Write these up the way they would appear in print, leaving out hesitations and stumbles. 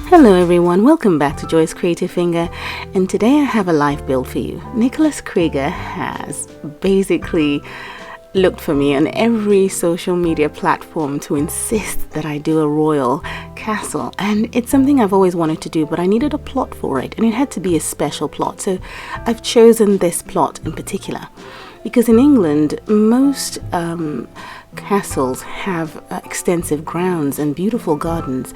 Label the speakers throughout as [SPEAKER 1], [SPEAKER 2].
[SPEAKER 1] Hello everyone, welcome back to JCfinger, and today I have a live build for you. Niclas Krieger has basically looked for me on every social media platform to insist that I do a royal castle, and it's something I've always wanted to do, but I needed a plot for it and it had to be a special plot. So I've chosen this plot in particular because in England most castles have extensive grounds and beautiful gardens,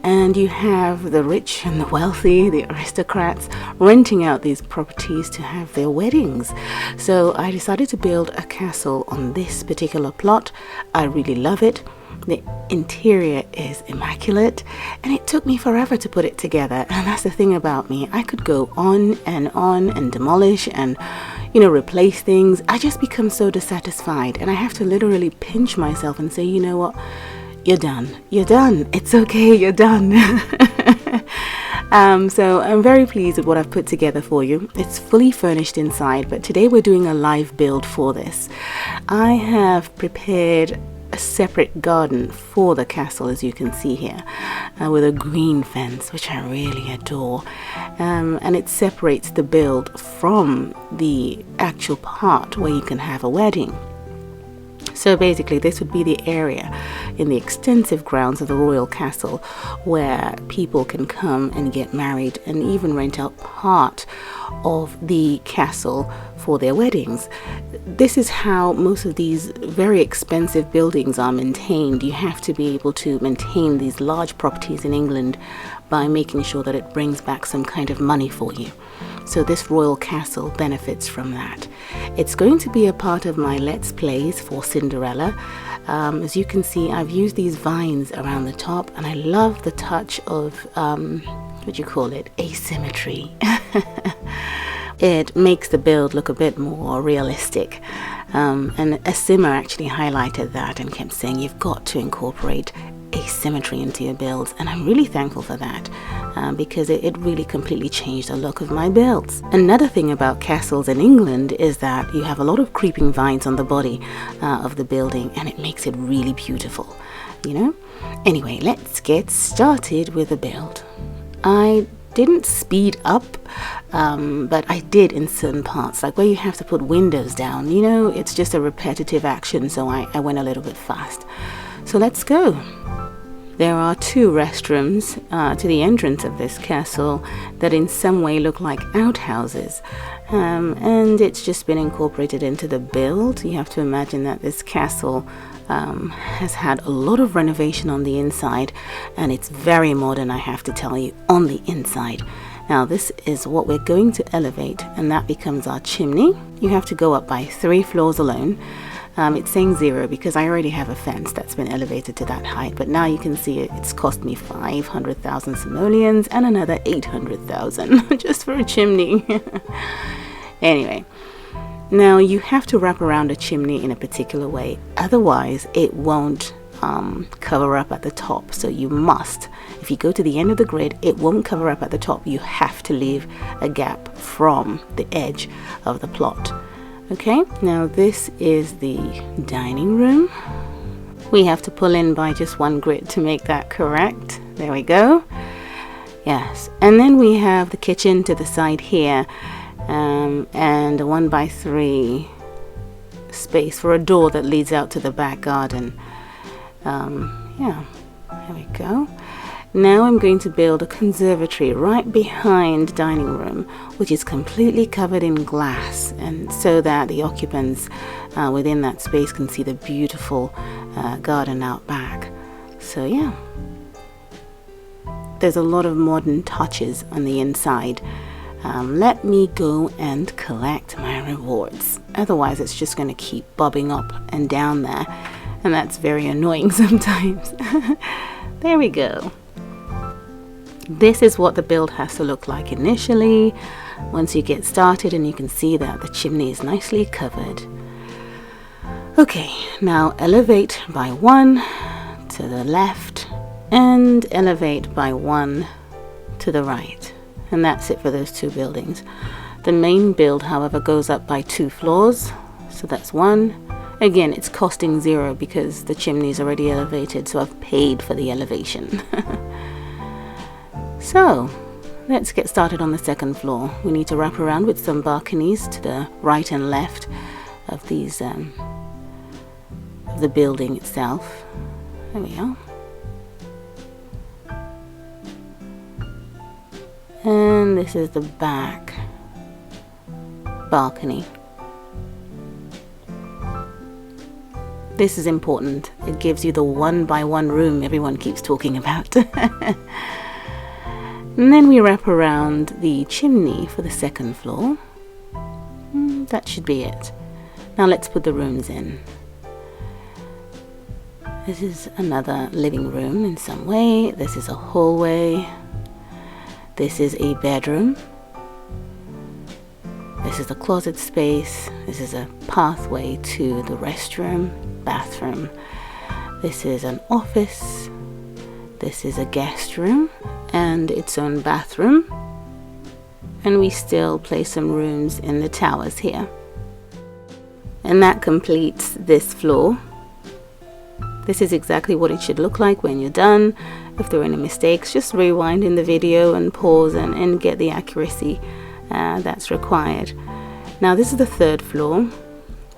[SPEAKER 1] and you have the rich and the wealthy, the aristocrats, renting out these properties to have their weddings. So I decided to build a castle on this particular plot. I really love it. The interior is immaculate, and it took me forever to put it together. And that's the thing about me, I could go on and demolish and replace things. I just become so dissatisfied, and I have to literally pinch myself and say, you know what, you're done, it's okay, you're done. So I'm very pleased with what I've put together for you. It's fully furnished inside, but today we're doing a live build for this. I have prepared a separate garden for the castle, as you can see here, with a green fence, which I really adore, and it separates the build from the actual part where you can have a wedding. So basically this would be the area in the extensive grounds of the royal castle where people can come and get married and even rent out part of the castle for their weddings. This is how most of these very expensive buildings are maintained. You have to be able to maintain these large properties in England by making sure that it brings back some kind of money for you. So this royal castle benefits from that. It's going to be a part of my Let's Plays for Cinderella. As you can see, I've used these vines around the top, and I love the touch of, asymmetry. It makes the build look a bit more realistic. And a simmer actually highlighted that and kept saying you've got to incorporate asymmetry into your builds, and I'm really thankful for that because it really completely changed the look of my builds. Another thing about castles in England is that you have a lot of creeping vines on the body of the building, and it makes it really beautiful, Anyway, let's get started with the build. I didn't speed up, but I did in certain parts, like where you have to put windows down. It's just a repetitive action, so I went a little bit fast. So let's go. There are two restrooms to the entrance of this castle that in some way look like outhouses, and it's just been incorporated into the build. You have to imagine that this castle has had a lot of renovation on the inside, and it's very modern, I have to tell you, on the inside. Now this is what we're going to elevate, and that becomes our chimney. You have to go up by 3 floors alone. It's saying 0 because I already have a fence that's been elevated to that height, but now you can see it's cost me 500,000 simoleons and another 800,000 just for a chimney. Anyway, now you have to wrap around a chimney in a particular way, otherwise it won't cover up at the top. So you must, if you go to the end of the grid, it won't cover up at the top. You have to leave a gap from the edge of the plot. Okay, now this is the dining room. We have to pull in by just 1 grid to make that correct. There we go. Yes, and then we have the kitchen to the side here, and a 1 by 3 space for a door that leads out to the back garden. Yeah, there we go. Now I'm going to build a conservatory right behind dining room, which is completely covered in glass, and so that the occupants within that space can see the beautiful garden out back. So yeah, there's a lot of modern touches on the inside. Let me go and collect my rewards, otherwise it's just going to keep bobbing up and down there, and that's very annoying sometimes. There we go. This is what the build has to look like initially once you get started, and you can see that the chimney is nicely covered. Okay, now elevate by 1 to the left and elevate by 1 to the right, and that's it for those 2 buildings. The main build, however, goes up by 2 floors, so that's 1. Again, it's costing 0 because the chimney is already elevated, so I've paid for the elevation. So let's get started on the second floor. We need to wrap around with some balconies to the right and left of these of the building itself. There we are. And this is the back balcony. This is important. It gives you the 1-by-1 room everyone keeps talking about. And then we wrap around the chimney for the second floor. That should be it. Now let's put the rooms in. This is another living room in some way. This is a hallway. This is a bedroom. This is a closet space. This is a pathway to the restroom, bathroom. This is an office. This is a guest room and its own bathroom. And we still place some rooms in the towers here. And that completes this floor. This is exactly what it should look like when you're done. If there are any mistakes, just rewind in the video and pause and get the accuracy that's required. Now this is the third floor.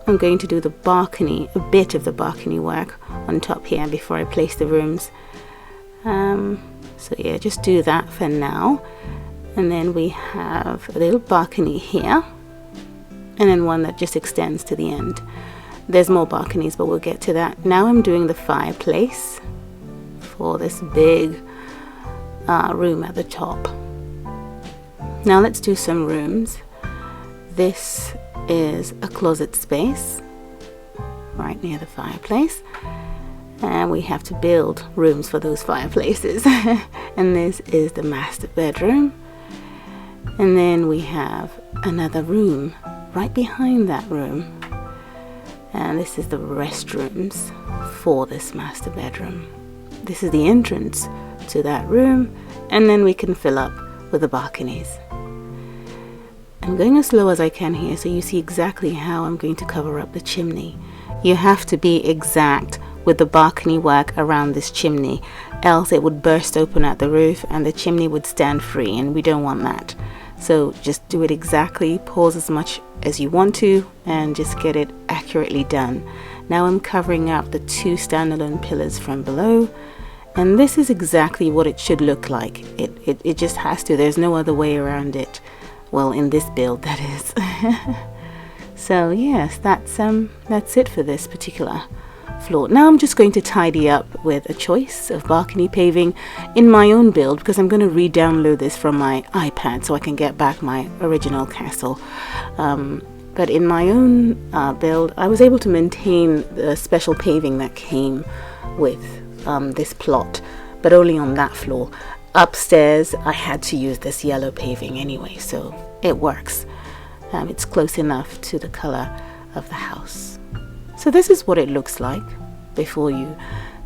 [SPEAKER 1] I'm going to do the balcony, a bit of the balcony work on top here before I place the rooms. So yeah, just do that for now. And then we have a little balcony here, and then one that just extends to the end. There's more balconies, but we'll get to that. Now I'm doing the fireplace for this big room at the top. Now let's do some rooms. This is a closet space right near the fireplace. And we have to build rooms for those fireplaces. And this is the master bedroom. And then we have another room right behind that room. And this is the restrooms for this master bedroom. This is the entrance to that room. And then we can fill up with the balconies. I'm going as slow as I can here so you see exactly how I'm going to cover up the chimney. You have to be exact with the balcony work around this chimney, else it would burst open at the roof and the chimney would stand free, and we don't want that. So just do it exactly, pause as much as you want to, and just get it accurately done. Now I'm covering up the 2 standalone pillars from below, and this is exactly what it should look like. It just has to. There's no other way around it. Well, in this build, that is. So yes, that's it for this particular floor. Now I'm just going to tidy up with a choice of balcony paving in my own build, because I'm going to re-download this from my iPad so I can get back my original castle. But in my own build, I was able to maintain the special paving that came with this plot, but only on that floor. Upstairs I had to use this yellow paving anyway, so it works. It's close enough to the color of the house. So this is what it looks like before you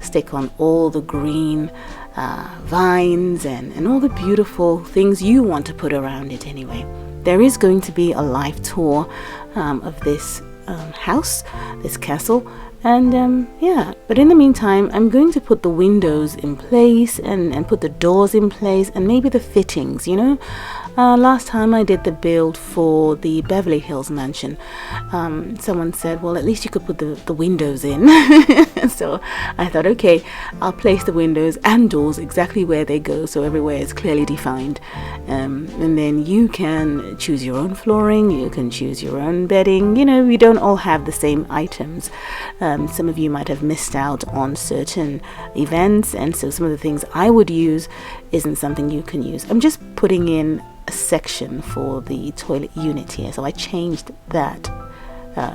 [SPEAKER 1] stick on all the green vines and all the beautiful things you want to put around it anyway. There is going to be a live tour of this house, this castle, and yeah, but in the meantime I'm going to put the windows in place and put the doors in place and maybe the fittings, you know. Last time I did the build for the Beverly Hills mansion, someone said, well, at least you could put the windows in. So I thought, okay, I'll place the windows and doors exactly where they go so everywhere is clearly defined. And then you can choose your own flooring, you can choose your own bedding. You know, we don't all have the same items. Some of you might have missed out on certain events, and so some of the things I would use isn't something you can use. I'm just putting in a section for the toilet unit here, so I changed that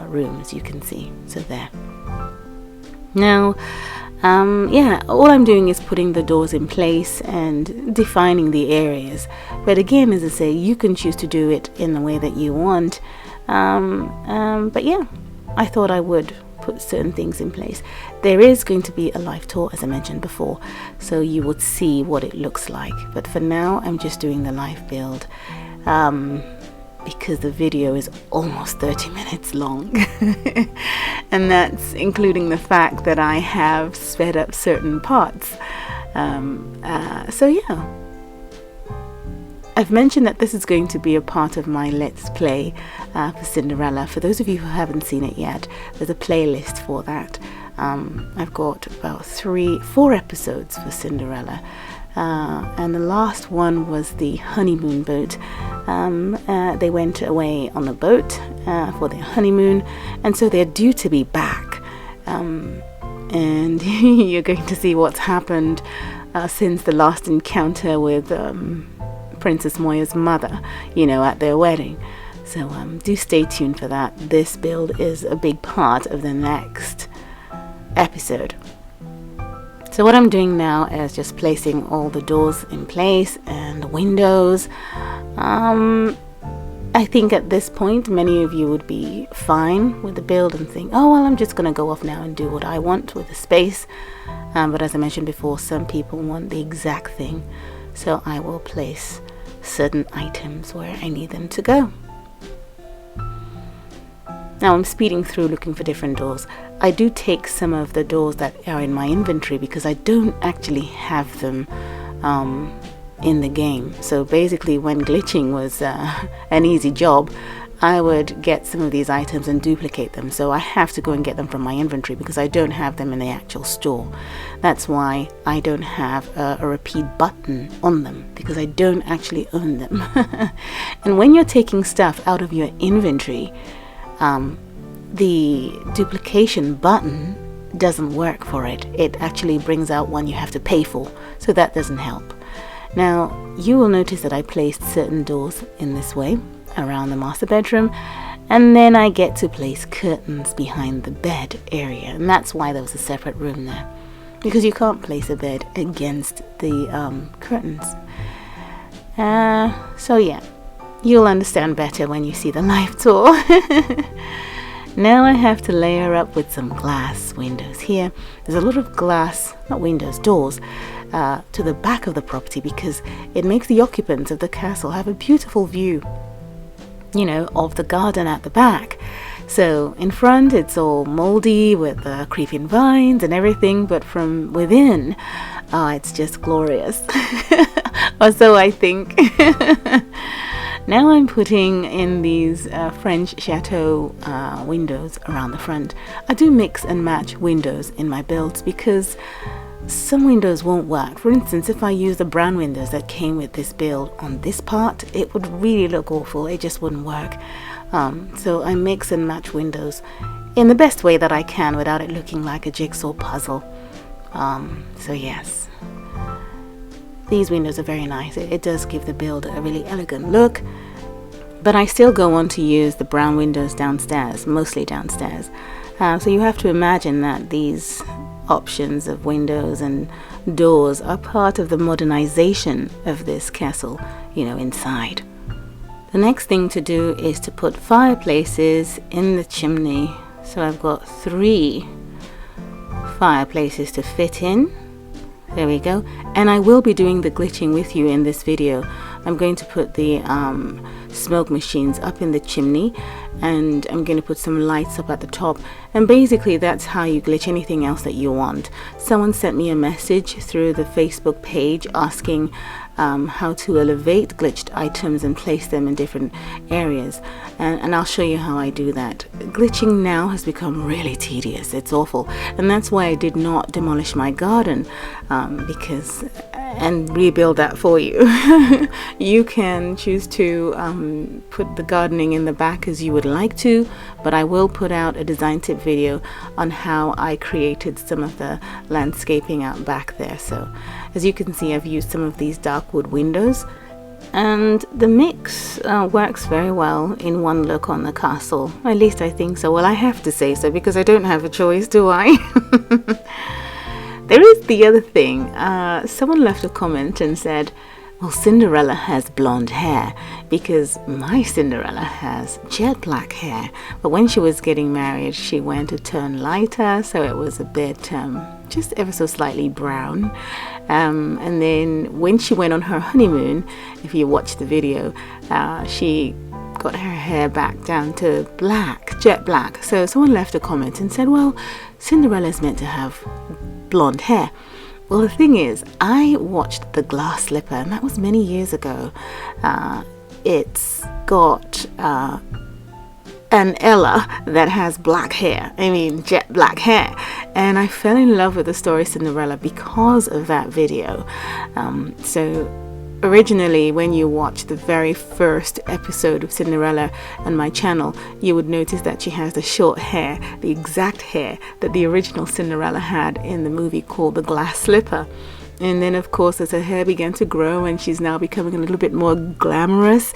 [SPEAKER 1] room, as you can see. So there. Now yeah, all I'm doing is putting the doors in place and defining the areas, but again, as I say, you can choose to do it in the way that you want. But yeah, I thought I would put certain things in place. There is going to be a live tour, as I mentioned before, so you would see what it looks like, but for now I'm just doing the live build because the video is almost 30 minutes long and that's including the fact that I have sped up certain parts. So yeah, I've mentioned that this is going to be a part of my Let's Play for Cinderella. For those of you who haven't seen it yet, there's a playlist for that. I've got about 4 episodes for Cinderella. And the last one was the honeymoon boat. They went away on a boat for their honeymoon, and so they're due to be back. And you're going to see what's happened since the last encounter with Princess Moya's mother, at their wedding. So do stay tuned for that. This build is a big part of the next episode. So what I'm doing now is just placing all the doors in place and the windows. I think at this point many of you would be fine with the build and think, oh well, I'm just going to go off now and do what I want with the space. But as I mentioned before, some people want the exact thing, so I will place certain items where I need them to go. Now I'm speeding through looking for different doors. I do take some of the doors that are in my inventory because I don't actually have them in the game. So basically when glitching was an easy job, I would get some of these items and duplicate them. So I have to go and get them from my inventory because I don't have them in the actual store. That's why I don't have a repeat button on them, because I don't actually own them. And when you're taking stuff out of your inventory, the duplication button doesn't work for it. It actually brings out one you have to pay for, so that doesn't help. Now you will notice that I placed certain doors in this way around the master bedroom, and then I get to place curtains behind the bed area, and that's why there was a separate room there, because you can't place a bed against the curtains. So yeah, you'll understand better when you see the live tour. Now I have to layer up with some glass windows here. There's a lot of glass, not windows, doors, to the back of the property, because it makes the occupants of the castle have a beautiful view, of the garden at the back. So in front it's all moldy with creeping vines and everything, but from within, it's just glorious. Or so I think. Now I'm putting in these French chateau windows around the front. I do mix and match windows in my builds because some windows won't work. For instance, if I use the brown windows that came with this build on this part, it would really look awful. It just wouldn't work. So I mix and match windows in the best way that I can without it looking like a jigsaw puzzle. So yes. These windows are very nice. It does give the build a really elegant look, but I still go on to use the brown windows downstairs, mostly downstairs. So you have to imagine that these options of windows and doors are part of the modernization of this castle, inside. The next thing to do is to put fireplaces in the chimney. So I've got 3 fireplaces to fit in. There we go. And I will be doing the glitching with you in this video. I'm going to put the smoke machines up in the chimney, and I'm going to put some lights up at the top, and basically that's how you glitch anything else that you want. Someone sent me a message through the Facebook page asking how to elevate glitched items and place them in different areas, and I'll show you how I do that. Glitching now has become really tedious. It's awful, and that's why I did not demolish my garden and rebuild that for you. You can choose to put the gardening in the back as you would like to, but I will put out a design tip video on how I created some of the landscaping out back there. So as you can see, I've used some of these dark wood windows, and the mix works very well in one look on the castle. At least I think so. Well, I have to say so because I don't have a choice, do I? There is the other thing. Someone left a comment and said, well, Cinderella has blonde hair, because my Cinderella has jet black hair. But when she was getting married, she went a turn lighter, so it was a bit just ever so slightly brown. And then when she went on her honeymoon, if you watch the video, she got her hair back down to black, jet black. So someone left a comment and said, well, Cinderella is meant to have blonde hair. Well, the thing is, I watched The Glass Slipper, and that was many years ago. It's got an Ella that has black hair, jet black hair, and I fell in love with the story Cinderella because of that video. So originally, when you watch the very first episode of Cinderella on my channel, you would notice that she has the short hair, the exact hair that the original Cinderella had in the movie called The Glass Slipper. And then, of course, as her hair began to grow and she's now becoming a little bit more glamorous,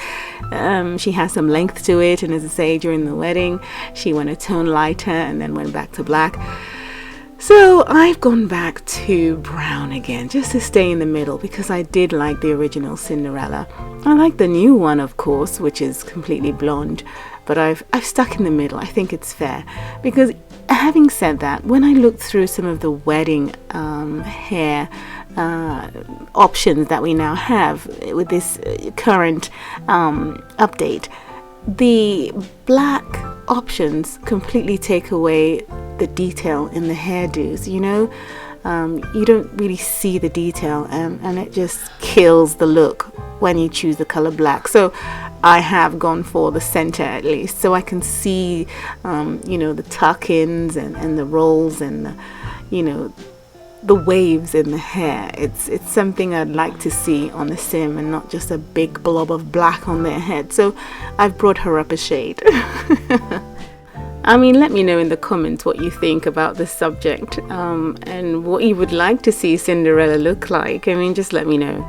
[SPEAKER 1] she has some length to it. And as I say, during the wedding, she went a tone lighter and then went back to black. So I've gone back to brown again, just to stay in the middle, because I did like the original Cinderella. I like the new one, of course, which is completely blonde, but I've stuck in the middle. I think it's fair, because having said that, when I looked through some of the wedding hair options that we now have with this current update, the black options completely take away the detail in the hairdos. You don't really see the detail, and it just kills the look when you choose the color black. So I have gone for the center, at least, so I can see the tuck-ins and the rolls and the waves in the hair. It's something I'd like to see on the sim, and not just a big blob of black on their head. So I've brought her up a shade. Let me know in the comments what you think about this subject, and what you would like to see Cinderella look like. Just let me know.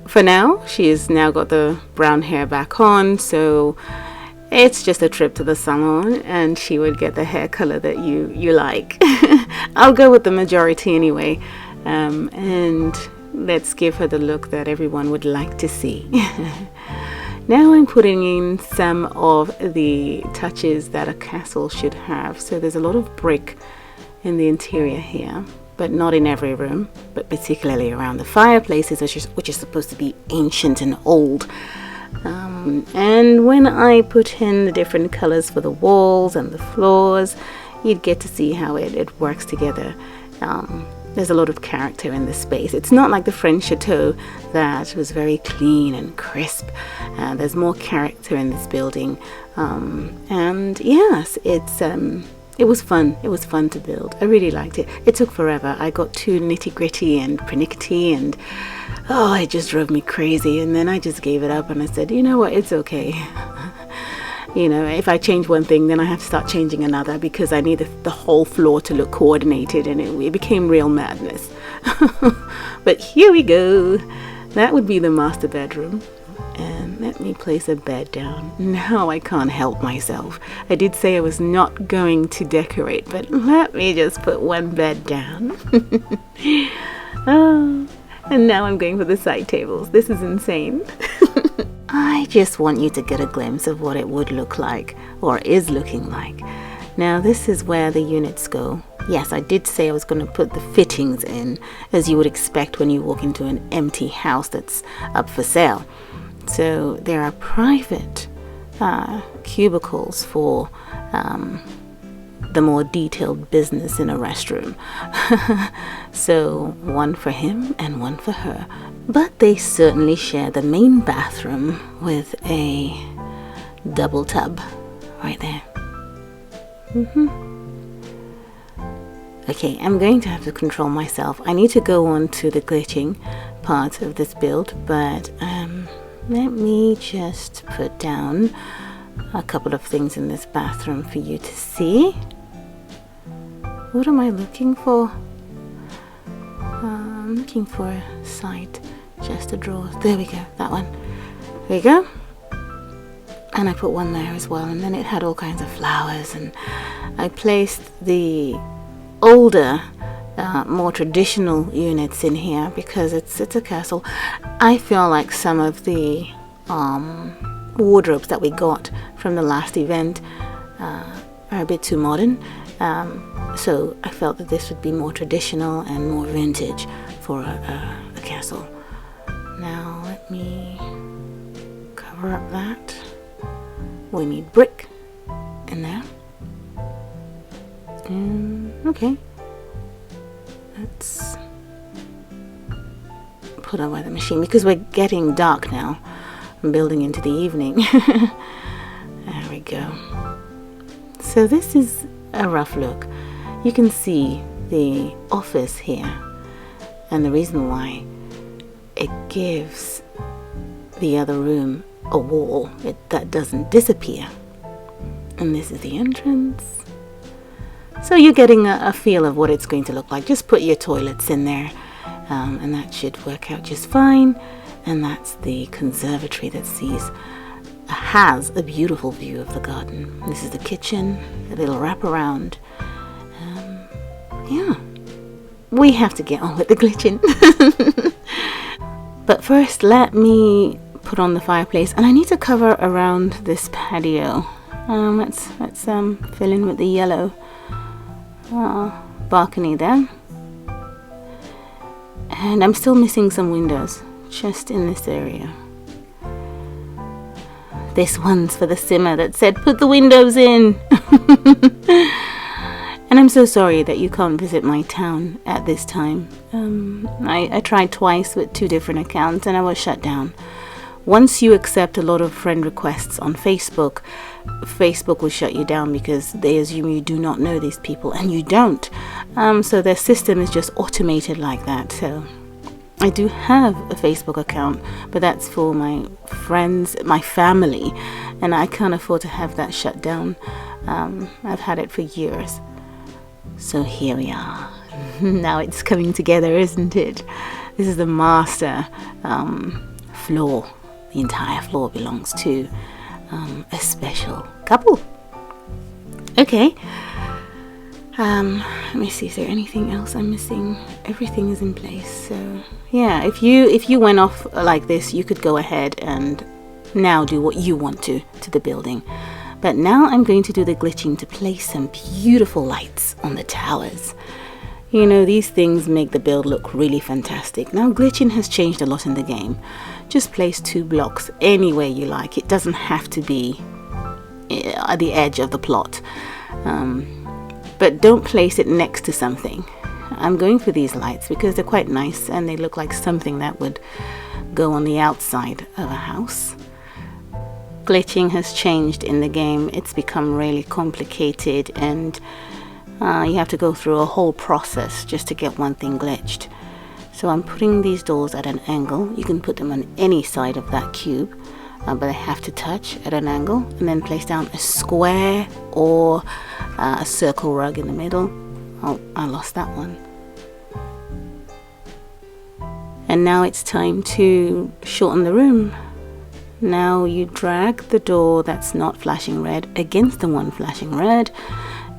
[SPEAKER 1] For now, she has now got the brown hair back on, so it's just a trip to the salon and she would get the hair color that you like. I'll go with the majority anyway, and let's give her the look that everyone would like to see. Now I'm putting in some of the touches that a castle should have. So there's a lot of brick in the interior here, but not in every room, but particularly around the fireplaces, which is supposed to be ancient and old. And when I put in the different colors for the walls and the floors, you'd get to see how it works together. There's a lot of character in this space. It's not like the French chateau that was very clean and crisp. There's more character in this building. And yes, it was fun. It was fun to build. I really liked it. It took forever. I got too nitty-gritty and pernickety, and it just drove me crazy. And then I just gave it up and I said, you know what, it's okay. If I change one thing, then I have to start changing another, because I need the whole floor to look coordinated, and it became real madness. But here we go. That would be the master bedroom. And let me place a bed down. Now I can't help myself. I did say I was not going to decorate, but let me just put one bed down. And now I'm going for the side tables. This is insane. I just want you to get a glimpse of what it would look like, or is looking like. Now this is where the units go. Yes, I did say I was going to put the fittings in, as you would expect when you walk into an empty house that's up for sale. So there are private cubicles for the more detailed business in a restroom. So one for him and one for her. But they certainly share the main bathroom with a double tub right there. Okay, I'm going to have to control myself. I need to go on to the glitching part of this build, but let me just put down a couple of things in this bathroom for you to see. What am I looking for? I'm looking for a side chest of drawers. There we go, that one. There you go. And I put one there as well, and then it had all kinds of flowers, and I placed the older, more traditional units in here because it's a castle. I feel like some of the wardrobes that we got from the last event are a bit too modern. So I felt that this would be more traditional and more vintage for a castle. Now let me cover up that. We need brick in there. Okay. Let's put away the machine because we're getting dark now. I'm building into the evening. There we go. So this is a rough look. You can see the office here, and the reason why it gives the other room a wall that doesn't disappear. And this is the entrance. So you're getting a feel of what it's going to look like. Just put your toilets in there, and that should work out just fine. And that's the conservatory that has a beautiful view of the garden. This is the kitchen, a little wraparound. Yeah, we have to get on with the glitching. But first, let me put on the fireplace, and I need to cover around this patio. Let's fill in with the yellow balcony there. And I'm still missing some windows just in this area. This one's for the simmer that said put the windows in. And I'm so sorry that you can't visit my town at this time. I tried twice with 2 different accounts and I was shut down. Once you accept a lot of friend requests on Facebook, Facebook will shut you down because they assume you do not know these people, and you don't. So their system is just automated like that. So I do have a Facebook account, but that's for my friends, my family, and I can't afford to have that shut down. I've had it for years. So here we are. Now it's coming together, isn't it? This is the master floor. The entire floor belongs to a special couple. Okay. Let me see, is there anything else I'm missing? Everything is in place. So yeah, if you went off like this, you could go ahead and now do what you want to the building. But now I'm going to do the glitching to place some beautiful lights on the towers. You know, these things make the build look really fantastic. Now glitching has changed a lot in the game. Just place 2 blocks anywhere you like. It doesn't have to be at the edge of the plot. But don't place it next to something. I'm going for these lights because they're quite nice and they look like something that would go on the outside of a house. Glitching has changed in the game. It's become really complicated, and you have to go through a whole process just to get one thing glitched. So I'm putting these doors at an angle. You can put them on any side of that cube, but they have to touch at an angle, and then place down a square or a circle rug in the middle. Oh, I lost that one. And now it's time to shorten the room. Now you drag the door that's not flashing red against the one flashing red,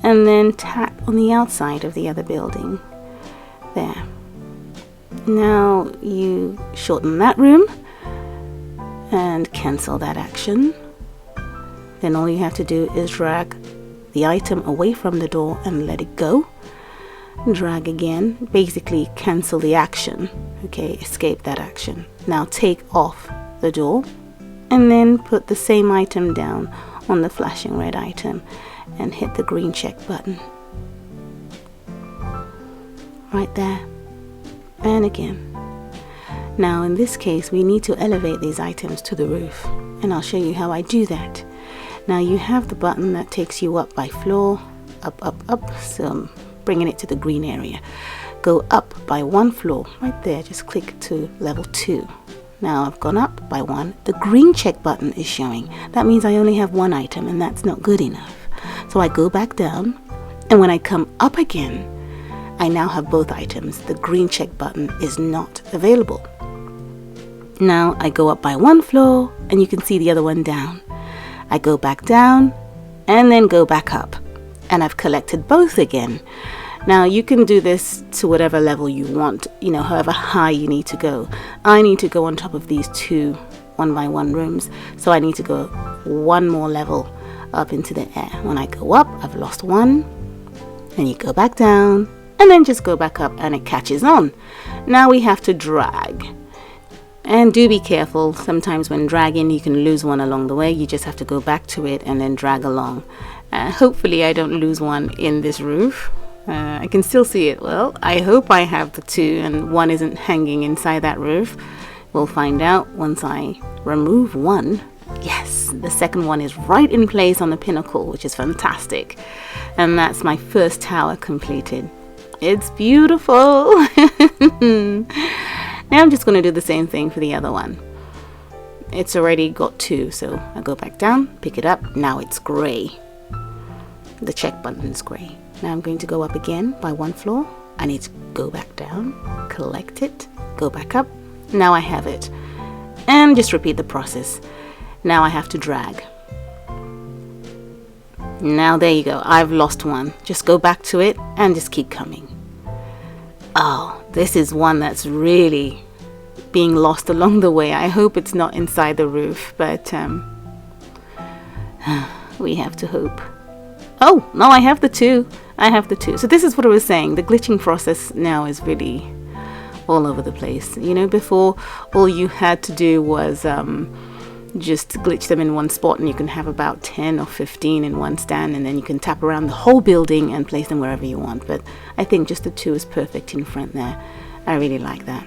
[SPEAKER 1] and then tap on the outside of the other building. There. Now you shorten that room and cancel that action. Then all you have to do is drag the item away from the door and let it go. Drag again, basically cancel the action. Okay, escape that action. Now take off the door and then put the same item down on the flashing red item and hit the green check button. Right there. And again. Now in this case we need to elevate these items to the roof, and I'll show you how I do that. Now you have the button that takes you up by floor, up, so I'm bringing it to the green area. Go up by 1 floor, right there, just click to level 2. Now I've gone up by 1, the green check button is showing. That means I only have 1 item, and that's not good enough. So I go back down, and when I come up again, I now have both items. The green check button is not available. Now I go up by 1 floor, and you can see the other one down. I go back down, and then go back up, and I've collected both again. Now you can do this to whatever level you want, you know, however high you need to go. I need to go on top of these 2 1-by-1 rooms, so I need to go 1 more level up into the air. When I go up, I've lost 1, and you go back down, and then just go back up, and it catches on. Now we have to drag. And do be careful, sometimes when dragging you can lose 1 along the way. You just have to go back to it and then drag along. Hopefully I don't lose 1 in this roof. I can still see it. Well, I hope I have the two and one isn't hanging inside that roof. We'll find out once I remove one. Yes, the second one is right in place on the pinnacle, which is fantastic. And that's my first tower completed. It's beautiful. Now I'm just going to do the same thing for the other one. It's already got two, so I go back down, pick it up. Now it's gray. The check button is gray. Now I'm going to go up again by one floor. I need to go back down, collect it, go back up. Now I have it. And just repeat the process. Now I have to drag. Now there you go. I've lost one. Just go back to it and just keep coming. Oh, this is one that's really being lost along the way. I hope it's not inside the roof, but we have to hope. Oh, no, I have the two. I have the two. So this is what I was saying. The glitching process now is really all over the place. You know, before all you had to do was just glitch them in one spot, and you can have about 10 or 15 in one stand, and then you can tap around the whole building and place them wherever you want. But I think just the two is perfect in front there. I really like that.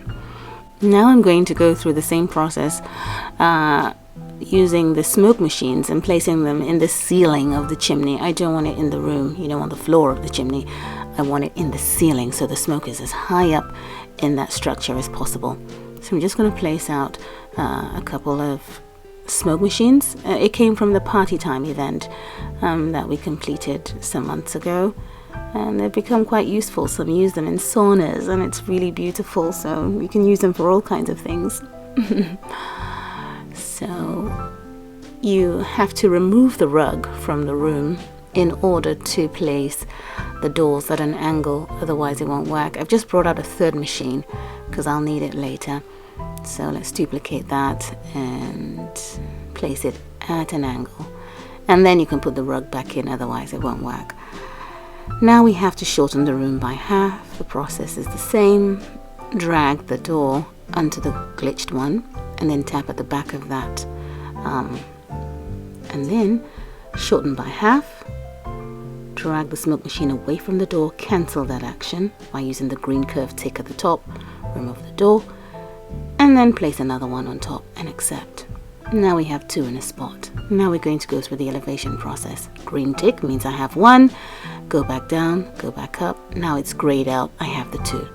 [SPEAKER 1] Now I'm going to go through the same process using the smoke machines and placing them in the ceiling of the chimney. I don't want it in the room, you know, on the floor of the chimney. I want it in the ceiling, so the smoke is as high up in that structure as possible. So I'm just going to place out a couple of smoke machines. It came from the party time event that we completed some months ago, and they've become quite useful. Some use them in saunas, and it's really beautiful, so you can use them for all kinds of things. So you have to remove the rug from the room in order to place the doors at an angle, otherwise it won't work. I've just brought out a third machine because I'll need it later. So let's duplicate that and place it at an angle, and then you can put the rug back in, otherwise it won't work. Now we have to shorten the room by half. The process is the same. Drag the door onto the glitched one and then tap at the back of that, and then shorten by half. Drag the smoke machine away from the door, cancel that action by using the green curved tick at the top, remove the door, and then place another one on top and accept. Now we have two in a spot. Now we're going to go through the elevation process. Green tick means I have one. Go back down, go back up. Now it's grayed out. I have the two.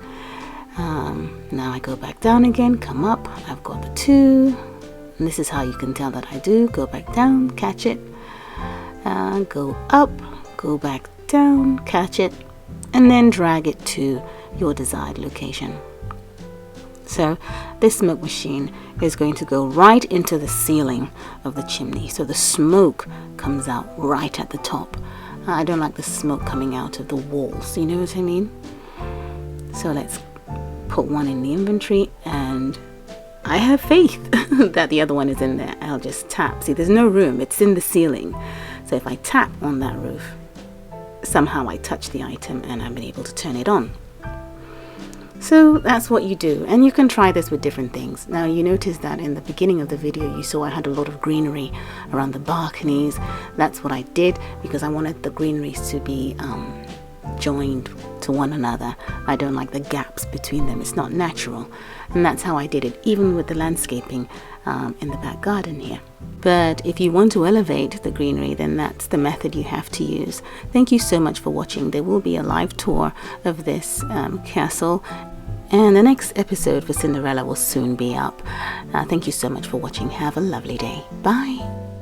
[SPEAKER 1] Now I go back down again, come up. I've got the two. And this is how you can tell that I do. Go back down, catch it. Go up, go back down, catch it, and then drag it to your desired location. So this smoke machine is going to go right into the ceiling of the chimney, so the smoke comes out right at the top. I don't like the smoke coming out of the walls, you know what I mean? So let's put one in the inventory, and I have faith that the other one is in there. I'll just tap. See, there's no room, it's in the ceiling. So if I tap on that roof, somehow I touch the item and I've been able to turn it on. So that's what you do, and you can try this with different things. Now you notice that in the beginning of the video you saw I had a lot of greenery around the balconies. That's what I did because I wanted the greeneries to be joined to one another. I don't like the gaps between them, it's not natural, and that's how I did it, even with the landscaping in the back garden here. But if you want to elevate the greenery, then that's the method you have to use. Thank you so much for watching. There will be a live tour of this castle, and the next episode for Cinderella will soon be up. Thank you so much for watching. Have a lovely day. Bye.